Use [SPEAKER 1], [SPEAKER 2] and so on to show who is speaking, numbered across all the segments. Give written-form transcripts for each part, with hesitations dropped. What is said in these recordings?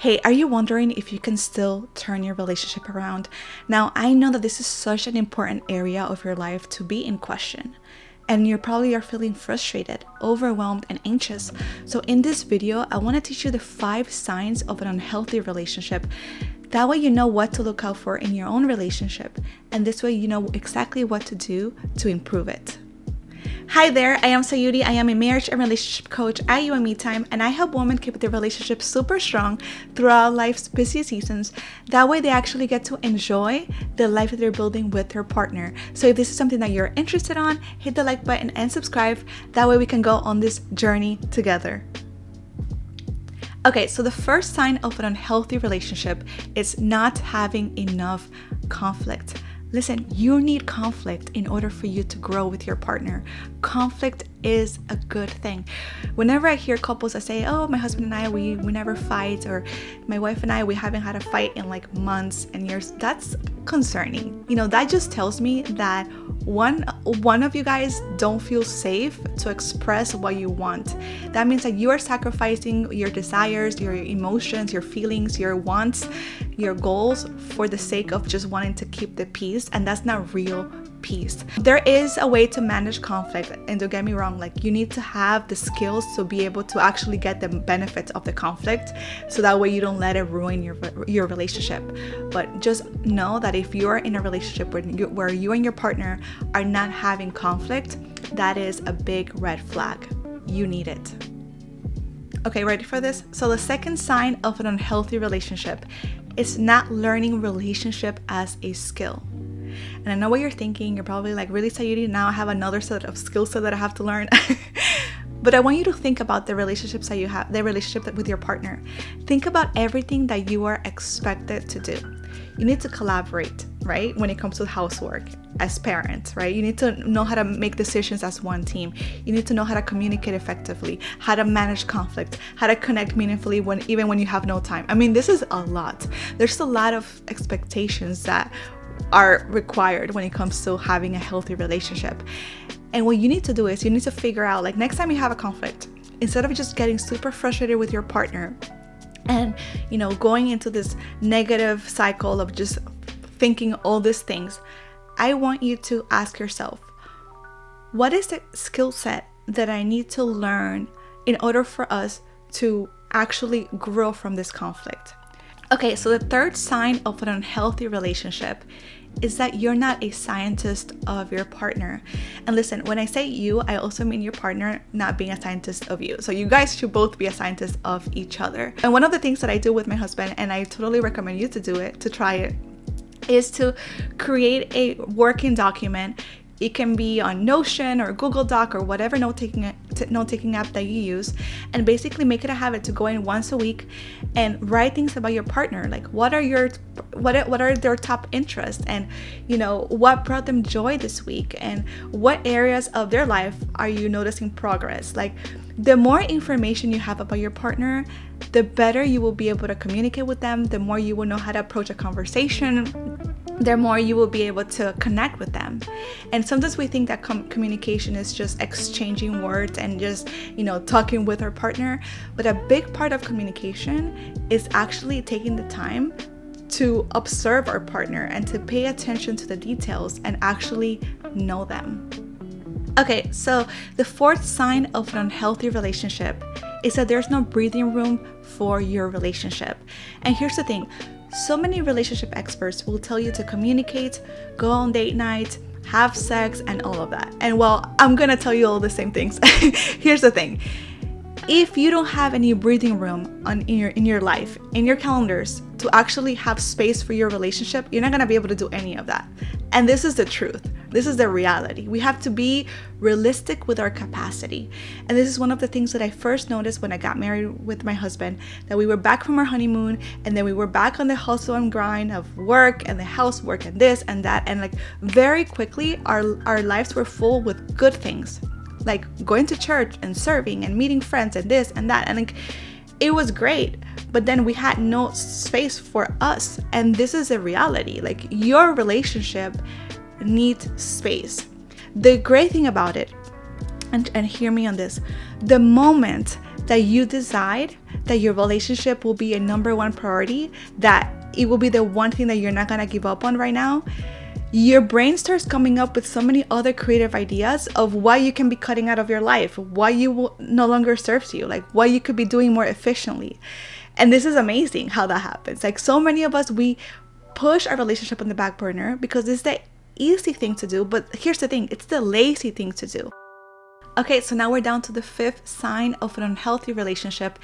[SPEAKER 1] Hey, are you wondering if you can still turn your relationship around? Now, I know that this is such an important area of your life to be in question. And you probably are feeling frustrated, overwhelmed, and anxious. So in this video, I want to teach you the 5 signs of an unhealthy relationship. That way you know what to look out for in your own relationship. And this way you know exactly what to do to improve it. Hi there, I am Sayuri. I am a marriage and relationship coach at You and Me Time, and I help women keep their relationship super strong throughout life's busy seasons. That way they actually get to enjoy the life that they're building with their partner. So if this is something that you're interested on, hit the like button and subscribe. That way we can go on this journey together. Okay, so the first sign of an unhealthy relationship is not having enough conflict. Listen, you need conflict in order for you to grow with your partner. Conflict is a good thing. Whenever I hear couples that say, oh, my husband and I, we never fight, or my wife and I, we haven't had a fight in like months and years, that's concerning. That just tells me that one of you guys don't feel safe to express what you want. That means that you are sacrificing your desires, your emotions, your feelings, your wants, your goals for the sake of just wanting to keep the peace, and that's not real peace. There is a way to manage conflict, and don't get me wrong, like you need to have the skills to be able to actually get the benefits of the conflict, so that way you don't let it ruin your relationship. But just know that if you are in a relationship where you and your partner are not having conflict, that is a big red flag. You need it. Okay, ready for this? So the second sign of an unhealthy relationship is not learning relationship as a skill. And I know what you're thinking. You're probably like, really, Sayuri? Now I have another set of skill set that I have to learn. But I want you to think about the relationships that you have, the relationship with your partner. Think about everything that you are expected to do. You need to collaborate, right? When it comes to housework as parents, right? You need to know how to make decisions as one team. You need to know how to communicate effectively, how to manage conflict, how to connect meaningfully even when you have no time. I mean, this is a lot. There's a lot of expectations that are required when it comes to having a healthy relationship. And what you need to do is you need to figure out, like, next time you have a conflict, instead of just getting super frustrated with your partner and going into this negative cycle of just thinking all these things, I want you to ask yourself, what is the skill set that I need to learn in order for us to actually grow from this conflict? Okay, so the third sign of an unhealthy relationship is that you're not a scientist of your partner. And listen, when I say you, I also mean your partner not being a scientist of you. So you guys should both be a scientist of each other. And one of the things that I do with my husband, and I totally recommend you to do it, to try it, is to create a working document. It can be on Notion or Google Doc or whatever note-taking app that you use, and basically make it a habit to go in once a week and write things about your partner, like what are their top interests, and what brought them joy this week, and what areas of their life are you noticing progress. Like, the more information you have about your partner, the better you will be able to communicate with them, the more you will know how to approach a conversation, the more you will be able to connect with them. And sometimes we think that communication is just exchanging words and just, talking with our partner. But a big part of communication is actually taking the time to observe our partner and to pay attention to the details and actually know them. Okay, so the fourth sign of an unhealthy relationship is that there's no breathing room for your relationship. And here's the thing. So many relationship experts will tell you to communicate, go on date night, have sex, and all of that. And well, I'm gonna tell you all the same things. Here's the thing. If you don't have any breathing room in your life, in your calendars, to actually have space for your relationship, you're not gonna be able to do any of that. And this is the truth. This is the reality. We have to be realistic with our capacity. And this is one of the things that I first noticed when I got married with my husband, that we were back from our honeymoon, and then we were back on the hustle and grind of work and the housework and this and that. And like, very quickly, our lives were full with good things, like going to church and serving and meeting friends and this and that. And like, it was great, but then we had no space for us. And this is a reality. Like, your relationship needs space. The great thing about it, and hear me on this, the moment that you decide that your relationship will be a number one priority, that it will be the one thing that you're not gonna give up on right now, your brain starts coming up with so many other creative ideas of what you can be cutting out of your life, what you will no longer serves you, like what you could be doing more efficiently. And this is amazing how that happens. Like, so many of us, we push our relationship on the back burner because it's the easy thing to do, but here's the thing, it's the lazy thing to do. Okay, so now we're down to the 5th sign of an unhealthy relationship,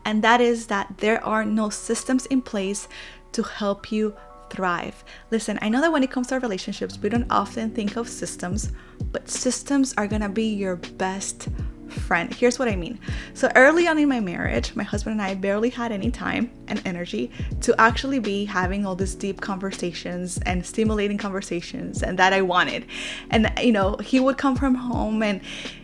[SPEAKER 1] and that is that there are no systems in place to help you thrive. Listen, I know that when it comes to our relationships, we don't often think of systems, but systems are gonna be your best friend. Here's what I mean. So early on in my marriage, my husband and I barely had any time and energy to actually be having all these deep conversations and stimulating conversations, and that I wanted. And he would come from home and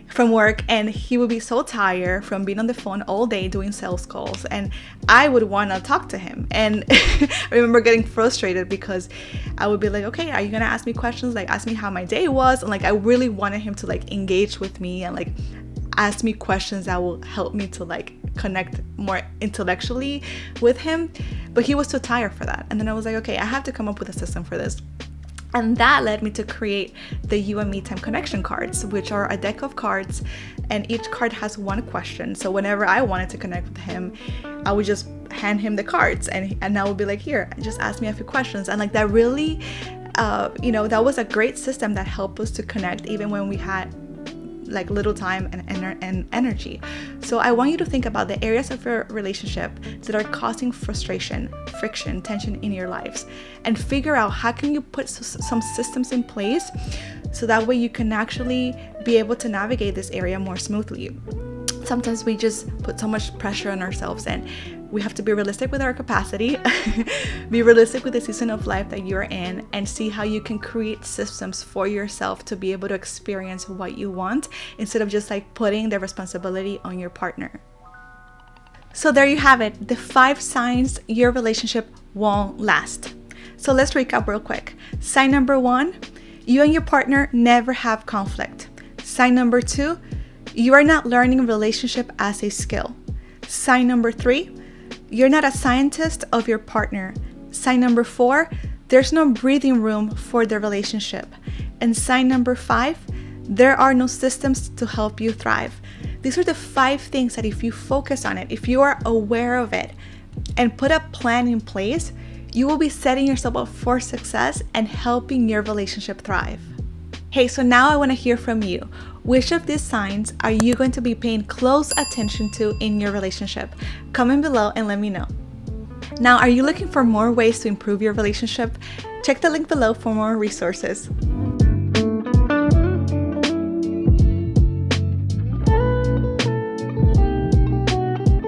[SPEAKER 1] from work, and he would be so tired from being on the phone all day doing sales calls, and I would want to talk to him. And I remember getting frustrated because I would be like, okay, are you gonna ask me questions, like ask me how my day was? And like, I really wanted him to like engage with me and like ask me questions that will help me to like connect more intellectually with him, but he was too tired for that. And then I was like, okay, I have to come up with a system for this. And that led me to create the You and Me Time Connection cards, which are a deck of cards, and each card has one question. So whenever I wanted to connect with him, I would just hand him the cards, and I would be like, here, just ask me a few questions. And like, that really, that was a great system that helped us to connect even when we had like little time and energy. So I want you to think about the areas of your relationship that are causing frustration, friction, tension in your lives, and figure out how can you put some systems in place so that way you can actually be able to navigate this area more smoothly. Sometimes we just put so much pressure on ourselves, and we have to be realistic with our capacity, be realistic with the season of life that you're in, and see how you can create systems for yourself to be able to experience what you want instead of just like putting the responsibility on your partner. So there you have it, the 5 signs your relationship won't last. So let's recap real quick. Sign number 1, you and your partner never have conflict. Sign number 2, you are not learning relationship as a skill. Sign number 3, you're not a scientist of your partner. Sign number 4, there's no breathing room for the relationship. And sign number 5, there are no systems to help you thrive. These are the 5 things that if you focus on it, if you are aware of it and put a plan in place, you will be setting yourself up for success and helping your relationship thrive. Hey, so now I want to hear from you. Which of these signs are you going to be paying close attention to in your relationship? Comment below and let me know. Now, are you looking for more ways to improve your relationship? Check the link below for more resources.